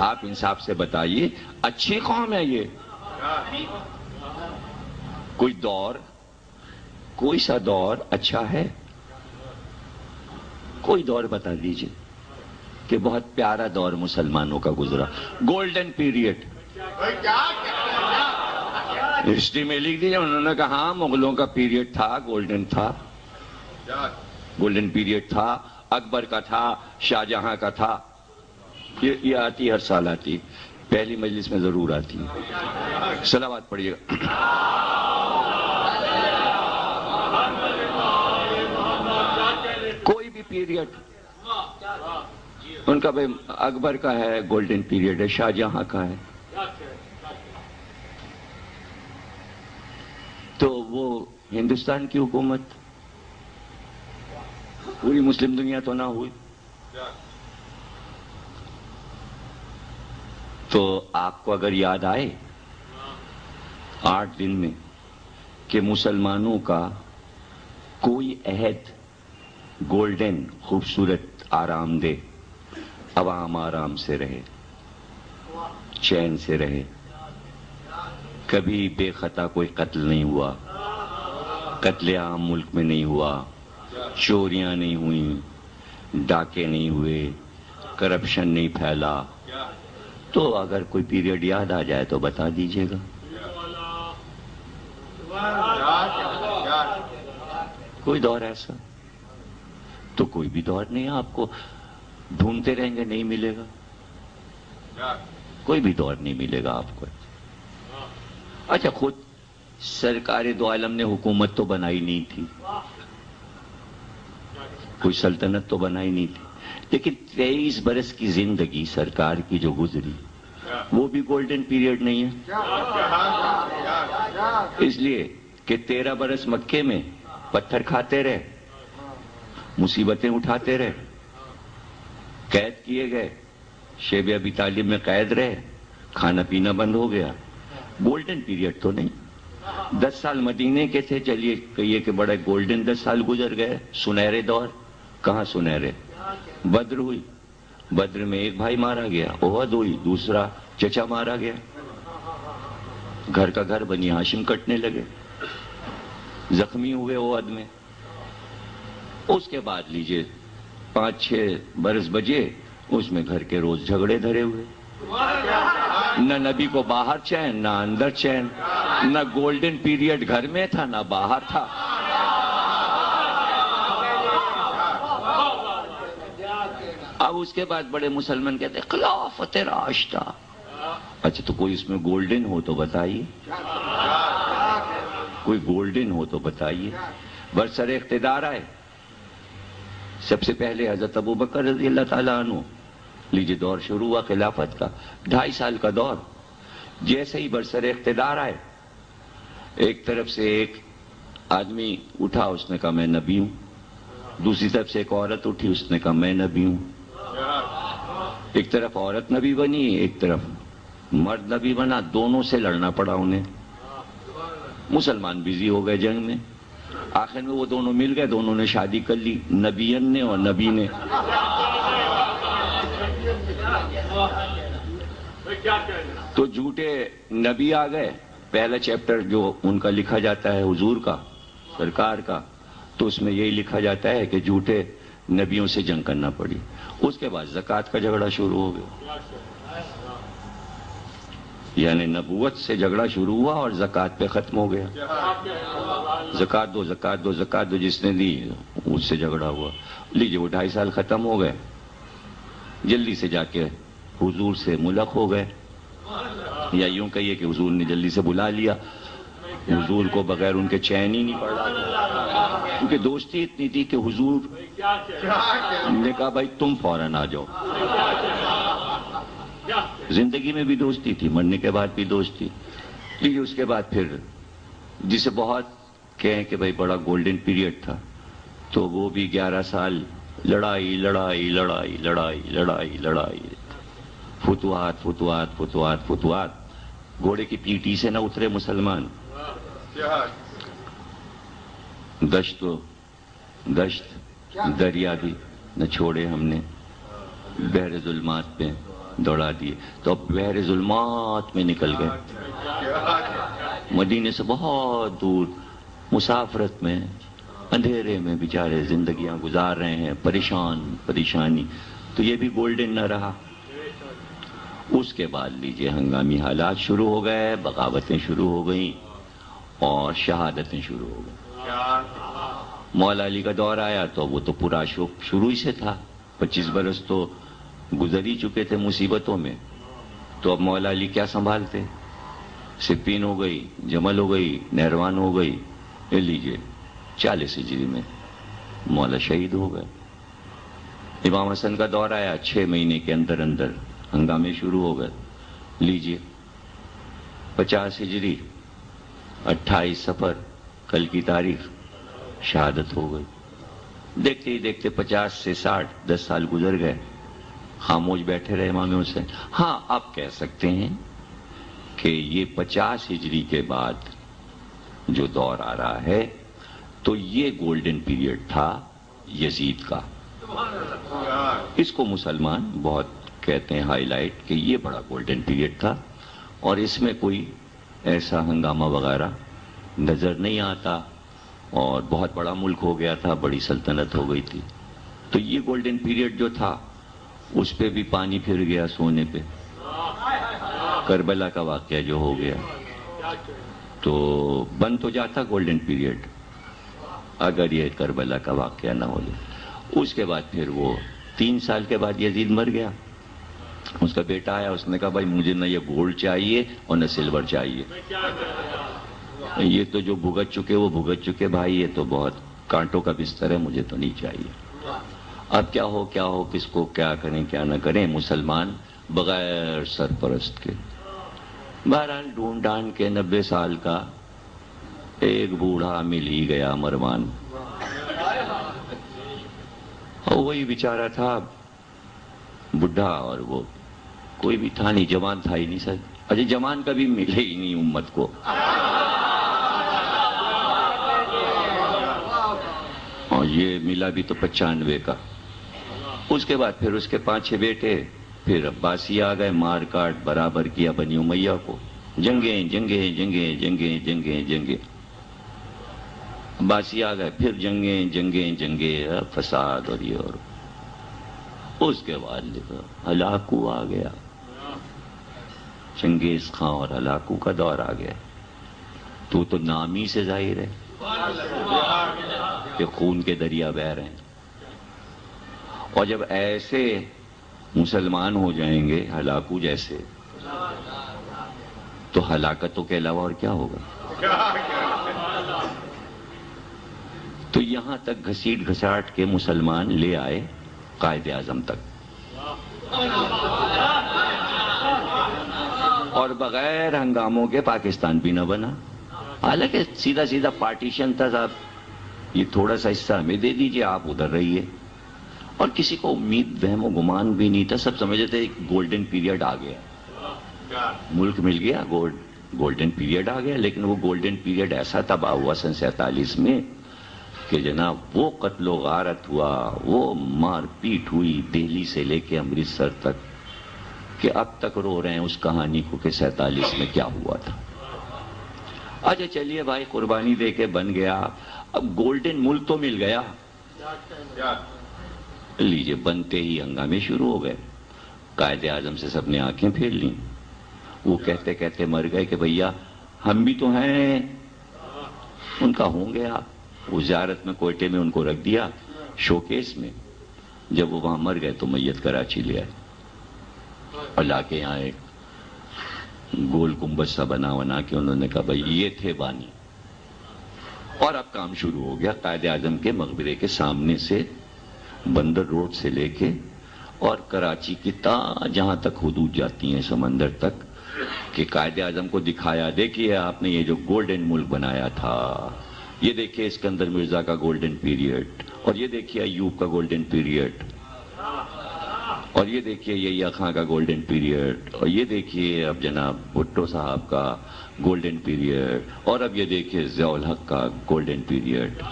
آپ انصاف سے بتائیے اچھی قوم ہے یہ؟ کوئی دور، کوئی سا دور اچھا ہے؟ کوئی دور بتا دیجئے کہ بہت پیارا دور مسلمانوں کا گزرا، گولڈن پیریڈ ہسٹری میں لکھ دیا انہوں نے کہا ہاں مغلوں کا پیریڈ تھا، گولڈن تھا، گولڈن پیریڈ تھا، اکبر کا تھا، شاہ جہاں کا تھا. یہ آتی ہر سال آتی، پہلی مجلس میں ضرور آتی. صلوات پڑھیے گا. کوئی بھی پیریڈ ان کا بھائی اکبر کا ہے گولڈن پیریڈ ہے، شاہ جہاں کا ہے، تو وہ ہندوستان کی حکومت پوری مسلم دنیا تو نہ ہوئی. تو آپ کو اگر یاد آئے 8 دن میں کہ مسلمانوں کا کوئی عہد گولڈن خوبصورت آرام دہ، عوام آرام سے رہے، چین سے رہے، کبھی بے خطا کوئی قتل نہیں ہوا، قتل عام ملک میں نہیں ہوا، چوریاں نہیں ہوئیں، ڈاکے نہیں ہوئے، کرپشن نہیں پھیلا، تو اگر کوئی پیریڈ یاد آ جائے تو بتا دیجئے گا. کوئی دور ایسا تو کوئی بھی دور نہیں، آپ کو ڈھونڈتے رہیں گے نہیں ملے گا، کوئی بھی دور نہیں ملے گا آپ کو. اچھا خود سرکار دو عالم نے حکومت تو بنائی نہیں تھی، کوئی سلطنت تو بنائی نہیں تھی، لیکن 23 برس کی زندگی سرکار کی جو گزری وہ بھی گولڈن پیریڈ نہیں ہے. اس لیے کہ 13 برس مکے میں پتھر کھاتے رہے، مصیبتیں اٹھاتے رہے، قید کیے گئے، شیب ابی طالب میں قید رہے، کھانا پینا بند ہو گیا. گولڈن پیریڈ تو نہیں. 10 سال مدینے کے تھے، چلیے کہیے کہ بڑے گولڈن 10 سال گزر گئے، سنہرے دور. کہاں سنہرے؟ بدر ہوئی، بدر میں ایک بھائی مارا گیا، احد ہوئی، دوسرا چچا مارا گیا، گھر کا گھر بنی ہاشم کٹنے لگے، زخمی ہوئے احد میں. اس کے بعد لیجئے 5-6 برس بجے، اس میں گھر کے روز جھگڑے دھرے ہوئے، نہ نبی کو باہر چین نہ اندر چین، نہ گولڈن پیریڈ گھر میں تھا نہ باہر تھا. اب اس کے بعد بڑے مسلمان کہتے ہیں خلافت راشدہ. اچھا تو کوئی اس میں گولڈن ہو تو بتائیے، کوئی گولڈن ہو تو بتائیے. برسر اقتدار آئے سب سے پہلے حضرت ابوبکر رضی اللہ تعالیٰ عنہ. لیجئے دور شروع ہوا خلافت کا، 2.5 سال کا دور. جیسے ہی برسر اقتدار آئے، ایک طرف سے ایک آدمی اٹھا، اس نے کہا میں نبی ہوں. دوسری طرف سے ایک عورت اٹھی، اس نے کہا میں نبی ہوں. ایک طرف عورت نبی بنی، ایک طرف مرد نبی بنا، دونوں سے لڑنا پڑا انہیں. مسلمان بزی ہو گئے جنگ میں، آخر میں وہ دونوں مل گئے، دونوں نے شادی کر لی، نبیین نے اور نبی نے. تو جھوٹے نبی آ گئے. پہلا چیپٹر جو ان کا لکھا جاتا ہے حضور کا، سرکار کا، تو اس میں یہی لکھا جاتا ہے کہ جھوٹے نبیوں سے جنگ کرنا پڑی. اس کے بعد زکوٰۃ کا جھگڑا شروع ہو گیا، یعنی نبوت سے جھگڑا شروع ہوا اور زکوٰۃ پہ ختم ہو گیا. زکوٰۃ دو، زکوٰۃ دو، زکوٰۃ دو، جس نے دی اس سے جھگڑا ہوا. لیجیے وہ 2.5 سال ختم ہو گئے، جلدی سے جا کے حضور سے ملق ہو گئے، یا یوں کہیے کہ حضور نے جلدی سے بلا لیا. حضور کو بغیر ان کے چین ہی نہیں پڑا، کیونکہ دوستی اتنی تھی کہ حضور نے کہا بھائی تم فوراً آ جاؤ. زندگی میں بھی دوستی تھی، مرنے کے بعد بھی دوستی. لیکن اس کے بعد پھر جسے بہت کہیں کہ بھائی بڑا گولڈن پیریڈ تھا، تو وہ بھی 11 سال لڑائی لڑائی لڑائی لڑائی لڑائی لڑائی، فتوحات فتوحات فتوحات فتوحات. گھوڑے کی پیٹی سے نہ اترے مسلمان. دشت دریا بھی نہ چھوڑے ہم نے، بحر ظلمات پہ دوڑا دیے تو اب بحر ظلمات میں نکل گئے، مدینے سے بہت دور مسافرت میں اندھیرے میں بیچارے زندگیاں گزار رہے ہیں، پریشانی، تو یہ بھی گولڈن نہ رہا۔ اس کے بعد لیجئے ہنگامی حالات شروع ہو گئے، بغاوتیں شروع ہو گئیں اور شہادتیں شروع ہو گئیں۔ مولا علی کا دور آیا تو وہ تو پورا شروع ہی سے تھا، 25 برس تو گزر ہی چکے تھے مصیبتوں میں، تو اب مولا علی کیا سنبھالتے؟ صفین ہو گئی، جمل ہو گئی، نہروان ہو گئی، لے لیجئے 40 ہجری میں مولا شہید ہو گئے۔ امام حسن کا دور آیا، 6 مہینے کے اندر ہنگامے شروع ہو گئے، لیجئے 50 ہجری 28 صفر کل کی تاریخ شہادت ہو گئی۔ دیکھتے ہی دیکھتے 50 سے 60 10 سال گزر گئے، خاموش بیٹھے رہے امام حسین۔ ہاں آپ کہہ سکتے ہیں کہ یہ 50 ہجری کے بعد جو دور آ رہا ہے تو یہ گولڈن پیریڈ تھا یزید کا، اس کو مسلمان بہت کہتے ہیں ہائی لائٹ کہ یہ بڑا گولڈن پیریڈ تھا، اور اس میں کوئی ایسا ہنگامہ وغیرہ نظر نہیں آتا، اور بہت بڑا ملک ہو گیا تھا، بڑی سلطنت ہو گئی تھی۔ تو یہ گولڈن پیریڈ جو تھا اس پہ بھی پانی پھر گیا سونے پہ، کربلا کا واقعہ جو ہو گیا تو بند تو جاتا گولڈن پیریڈ اگر یہ کربلا کا واقعہ نہ ہو جائے۔ اس کے بعد پھر وہ 3 سال کے بعد یزید مر گیا، اس کا بیٹا آیا، اس نے کہا بھائی مجھے نہ یہ گولڈ چاہیے اور نہ سلور چاہیے، یہ تو جو بھگت چکے وہ بھگت چکے بھائی، یہ تو بہت کانٹوں کا بستر ہے، مجھے تو نہیں چاہیے۔ اب کیا ہو کس کو کیا کریں کیا نہ کریں، مسلمان بغیر سرپرست کے بہرحال ڈھونڈ ڈھانڈ کے 90 سال کا ایک بوڑھا مل ہی گیا مروان، اور وہی بیچارہ تھا بڈھا، اور وہ کوئی بھی تھا نہیں، جوان تھا ہی نہیں سر، اجے جوان کبھی ملے ہی نہیں امت کو، اور یہ ملا بھی تو 95 کا۔ اس کے بعد پھر اس کے 5-6 بیٹے، پھر عباسی آ گئے، مار کاٹ برابر کیا بنی امیہ کو، جنگیں عباسی آ گئے، پھر جنگیں فساد اور یہ، اور اس کے بعد ہلاکو آ گیا، چنگیز خان اور ہلاکو کا دور آ گیا۔ تو نام ہی سے ظاہر ہے کہ خون کے دریا بہہ رہے ہیں، اور جب ایسے مسلمان ہو جائیں گے ہلاکو جیسے تو ہلاکتوں کے علاوہ اور کیا ہوگا؟ تو یہاں تک گھسیٹ گھساٹ کے مسلمان لے آئے قائد اعظم تک، اور بغیر ہنگاموں کے پاکستان بھی نہ بنا، حالانکہ سیدھا پارٹیشن تھا صاحب، یہ تھوڑا سا حصہ ہمیں دے دیجئے آپ ادھر رہیے، اور کسی کو امید وہم و گمان بھی نہیں تھا، سب سمجھتے تھے ایک گولڈن پیریڈ آ گیا، ملک مل گیا، گولڈن پیریڈ آ گیا، لیکن وہ گولڈن پیریڈ ایسا تباہ ہوا سن 47 میں کہ جناب وہ قتل و غارت ہوا، وہ مار پیٹ ہوئی دہلی سے لے کے امرتسر تک، کہ اب تک رو رہے ہیں اس کہانی کو کہ 47 میں کیا ہوا تھا۔ اچھا چلیے بھائی قربانی دے کے بن گیا، اب گولڈن ملک تو مل گیا، لیجئے بنتے ہی ہنگامے شروع ہو گئے، قائد اعظم سے سب نے آنکھیں پھیر لیں، وہ کہتے کہتے مر گئے کہ بھیا ہم بھی تو ہیں، ان کا ہوں گے آپ، وہ زیارت میں کوئٹے میں ان کو رکھ دیا شوکیس میں، جب وہ وہاں مر گئے تو میت کراچی لے آئے، اور لا کے یہاں ایک گول گنبد سا بنا کے انہوں نے کہا بھائی یہ تھے بانی، اور اب کام شروع ہو گیا، قائد اعظم کے مقبرے کے سامنے سے بندر روڈ سے لے کے اور کراچی کی جہاں تک حدود جاتی ہیں سمندر تک، کہ قائد اعظم کو دکھایا دیکھیے آپ نے یہ جو گولڈن ملک بنایا تھا، یہ دیکھیے اسکندر مرزا کا گولڈن پیریڈ، اور یہ دیکھیے ایوب کا گولڈن پیریڈ، اور یہ دیکھیے یحییٰ خان کا گولڈن پیریڈ، اور یہ دیکھیے اب جناب بھٹو صاحب کا گولڈن پیریڈ، اور اب یہ دیکھیے ضیاء الحق کا گولڈن پیریڈ،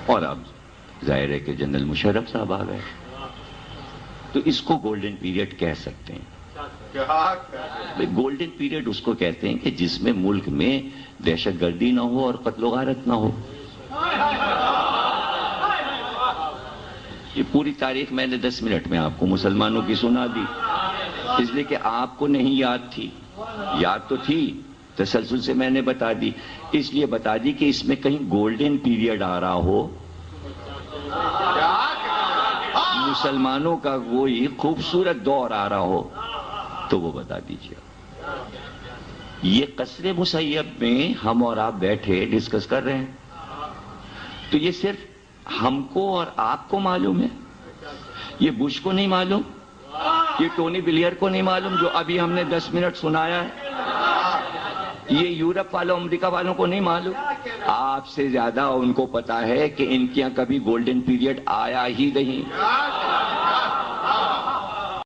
اور اب ظاہر ہے کہ جنرل مشرف صاحب آ گئے، تو اس کو گولڈن پیریڈ کہہ سکتے ہیں. گولڈن پیریڈ اس کو کہتے ہیں کہ جس میں ملک میں دہشت گردی نہ ہو اور قتل و غارت نہ ہو. یہ پوری تاریخ میں نے 10 منٹ میں آپ کو مسلمانوں کی سنا دی، اس لیے کہ آپ کو نہیں یاد تھی. یاد تو تھی، تسلسل سے میں نے بتا دی. اس لیے بتا دی کہ اس میں کہیں گولڈن پیریڈ آ رہا ہو، مسلمانوں کا وہی خوبصورت دور آ رہا ہو تو وہ بتا دیجیے. یہ قصر مسیب میں ہم اور آپ بیٹھے ڈسکس کر رہے ہیں تو یہ صرف ہم کو اور آپ کو معلوم ہے، یہ بش کو نہیں معلوم، یہ ٹونی بلیئر کو نہیں معلوم جو ابھی ہم نے 10 منٹ سنایا ہے، یہ یورپ والوں امریکہ والوں کو نہیں معلوم. آپ سے زیادہ ان کو پتا ہے کہ ان کے یہاں کبھی گولڈن پیریڈ آیا ہی نہیں.